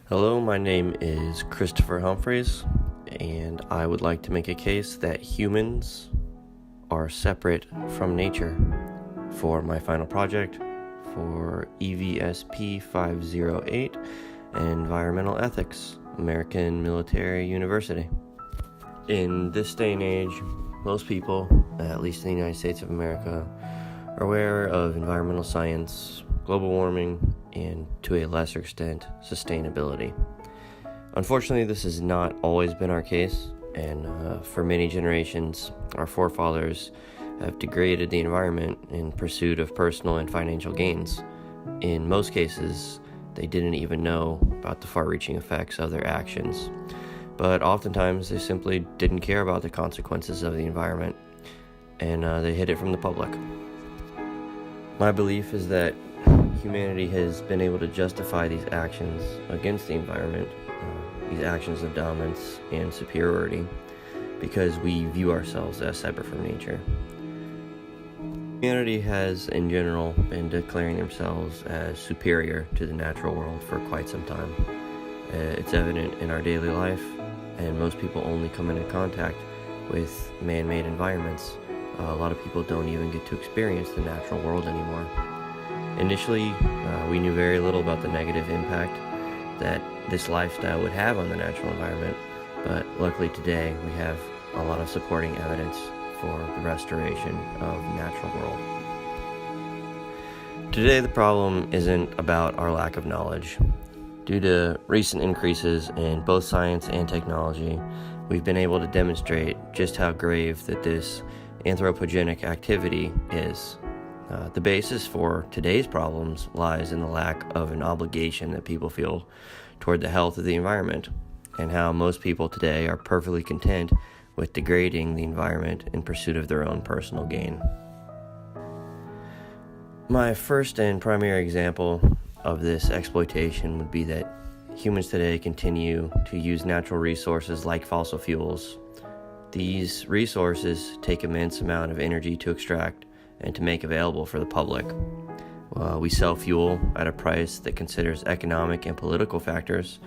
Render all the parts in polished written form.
Hello, my name is Christopher Humphreys, and I would like to make a case that humans are separate from nature for my final project for EVSP 508 Environmental Ethics, American Military University. In this day and age, most people, at least in the United States of America, are aware of environmental science, global warming, and to a lesser extent, sustainability. Unfortunately, this has not always been our case, and for many generations, our forefathers have degraded the environment in pursuit of personal and financial gains. In most cases, they didn't even know about the far-reaching effects of their actions, but oftentimes they simply didn't care about the consequences of the environment, and they hid it from the public. My belief is that humanity has been able to justify these actions against the environment, these actions of dominance and superiority, because we view ourselves as separate from nature. Humanity has, in general, been declaring themselves as superior to the natural world for quite some time. It's evident in our daily life, and most people only come into contact with man-made environments. A lot of people don't even get to experience the natural world anymore. Initially, we knew very little about the negative impact that this lifestyle would have on the natural environment, but luckily today we have a lot of supporting evidence for the restoration of the natural world. Today the problem isn't about our lack of knowledge. Due to recent increases in both science and technology, we've been able to demonstrate just how grave that this anthropogenic activity is. The basis for today's problems lies in the lack of an obligation that people feel toward the health of the environment, and how most people today are perfectly content with degrading the environment in pursuit of their own personal gain. My first and primary example of this exploitation would be that humans today continue to use natural resources like fossil fuels. These resources take immense amount of energy to extract and to make available for the public. We sell fuel at a price that considers economic and political factors,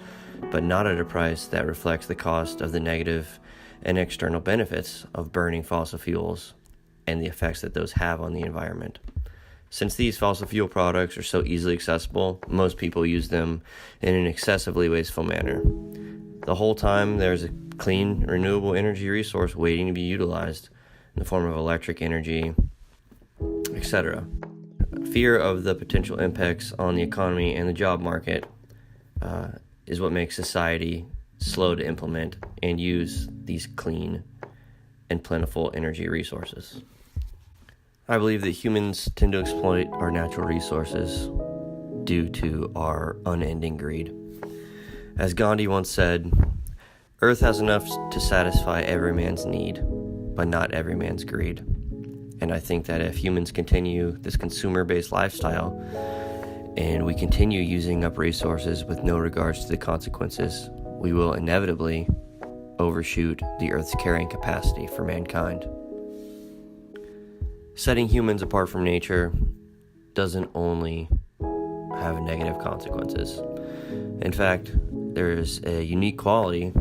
but not at a price that reflects the cost of the negative and external benefits of burning fossil fuels and the effects that those have on the environment. Since these fossil fuel products are so easily accessible, most people use them in an excessively wasteful manner. The whole time there's a clean, renewable energy resource waiting to be utilized in the form of electric energy, etc. Fear of the potential impacts on the economy and the job market is what makes society slow to implement and use these clean and plentiful energy resources. I believe that humans tend to exploit our natural resources due to our unending greed. As Gandhi once said, "Earth has enough to satisfy every man's need, but not every man's greed." And I think that if humans continue this consumer-based lifestyle and we continue using up resources with no regards to the consequences, we will inevitably overshoot the Earth's carrying capacity for mankind. Setting humans apart from nature doesn't only have negative consequences. In fact, there is a unique quality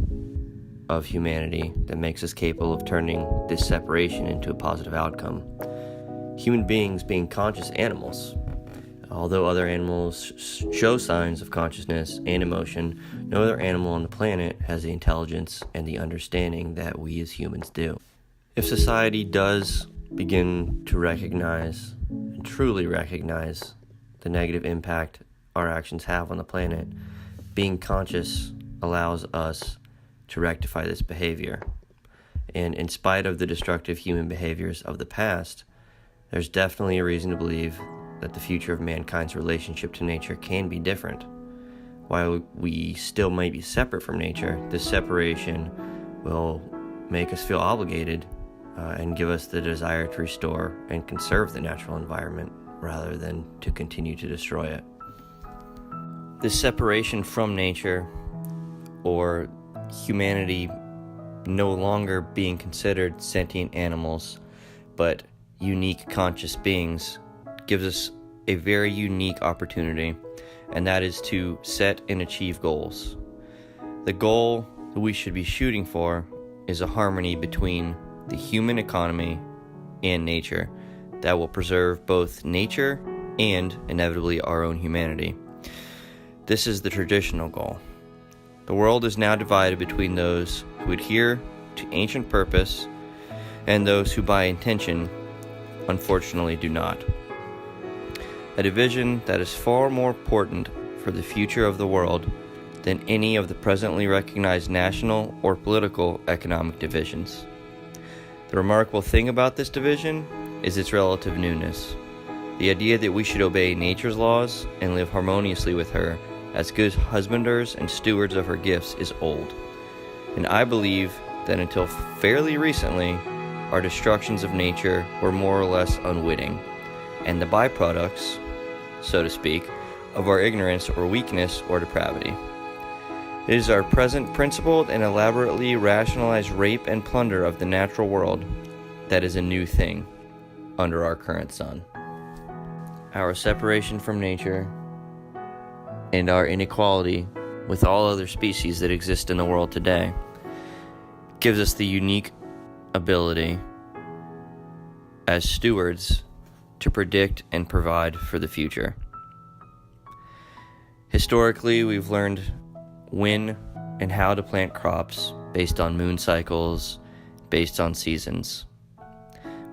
of humanity that makes us capable of turning this separation into a positive outcome. Human beings being conscious animals. Although other animals show signs of consciousness and emotion, no other animal on the planet has the intelligence and the understanding that we as humans do. If society does begin to recognize and truly recognize the negative impact our actions have on the planet, being conscious allows us to rectify this behavior. And in spite of the destructive human behaviors of the past, there's definitely a reason to believe that the future of mankind's relationship to nature can be different. While we still might be separate from nature, this separation will make us feel obligated and give us the desire to restore and conserve the natural environment rather than to continue to destroy it. This separation from nature, or humanity no longer being considered sentient animals, but unique conscious beings, gives us a very unique opportunity and that is to set and achieve goals. The goal that we should be shooting for is a harmony between the human economy and nature that will preserve both nature and inevitably our own humanity. This is the traditional goal. The world is now divided between those who adhere to ancient purpose and those who by intention unfortunately do not. A division that is far more important for the future of the world than any of the presently recognized national or political economic divisions. The remarkable thing about this division is its relative newness. The idea that we should obey nature's laws and live harmoniously with her as good husbanders and stewards of her gifts is old. And I believe that until fairly recently, our destructions of nature were more or less unwitting, and the byproducts, so to speak, of our ignorance or weakness or depravity. It is our present principled and elaborately rationalized rape and plunder of the natural world that is a new thing under our current sun. Our separation from nature and our inequality with all other species that exist in the world today gives us the unique ability as stewards to predict and provide for the future. Historically, we've learned when and how to plant crops based on moon cycles, based on seasons.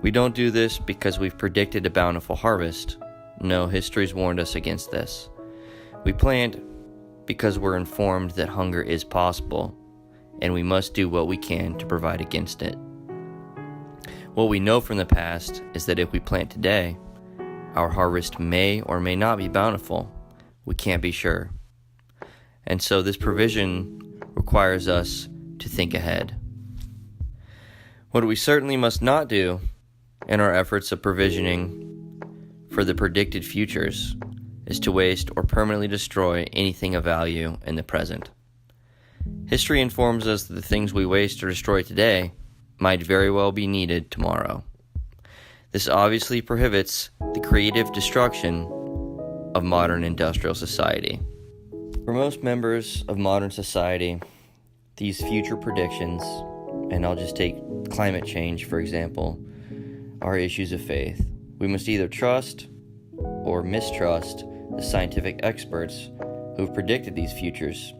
We don't do this because we've predicted a bountiful harvest. No, history's warned us against this. We plant because we're informed that hunger is possible, and we must do what we can to provide against it. What we know from the past is that if we plant today, our harvest may or may not be bountiful. We can't be sure. And so this provision requires us to think ahead. What we certainly must not do in our efforts of provisioning for the predicted futures is to waste or permanently destroy anything of value in the present. History informs us that the things we waste or destroy today might very well be needed tomorrow. This obviously prohibits the creative destruction of modern industrial society. For most members of modern society, these future predictions, and I'll just take climate change for example, are issues of faith. We must either trust or mistrust the scientific experts who have predicted these futures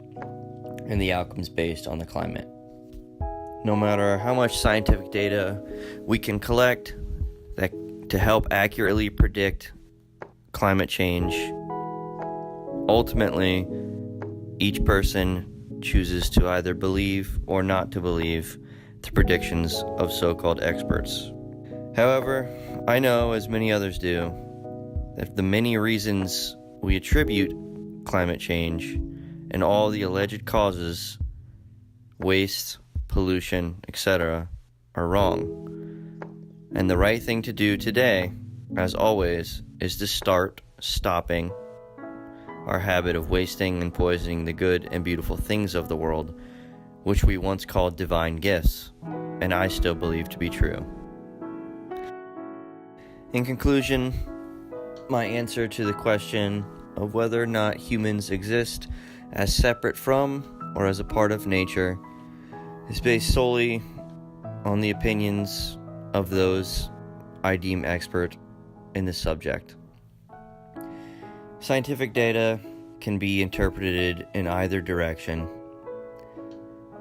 and the outcomes based on the climate. No matter how much scientific data we can collect to help accurately predict climate change, ultimately, each person chooses to either believe or not to believe the predictions of so-called experts. However, I know, as many others do, that the many reasons we attribute climate change and all the alleged causes, waste, pollution, etc., are wrong. And the right thing to do today, as always, is to start stopping our habit of wasting and poisoning the good and beautiful things of the world, which we once called divine gifts, and I still believe to be true. In conclusion, my answer to the question of whether or not humans exist as separate from or as a part of nature is based solely on the opinions of those I deem expert in this subject. Scientific data can be interpreted in either direction.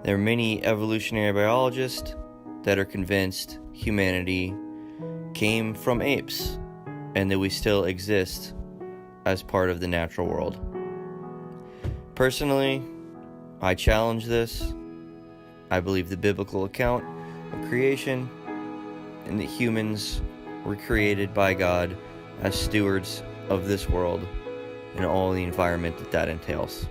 There are many evolutionary biologists that are convinced humanity came from apes and that we still exist as part of the natural world. Personally, I challenge this. I believe the biblical account of creation and that humans were created by God as stewards of this world and all the environment that entails.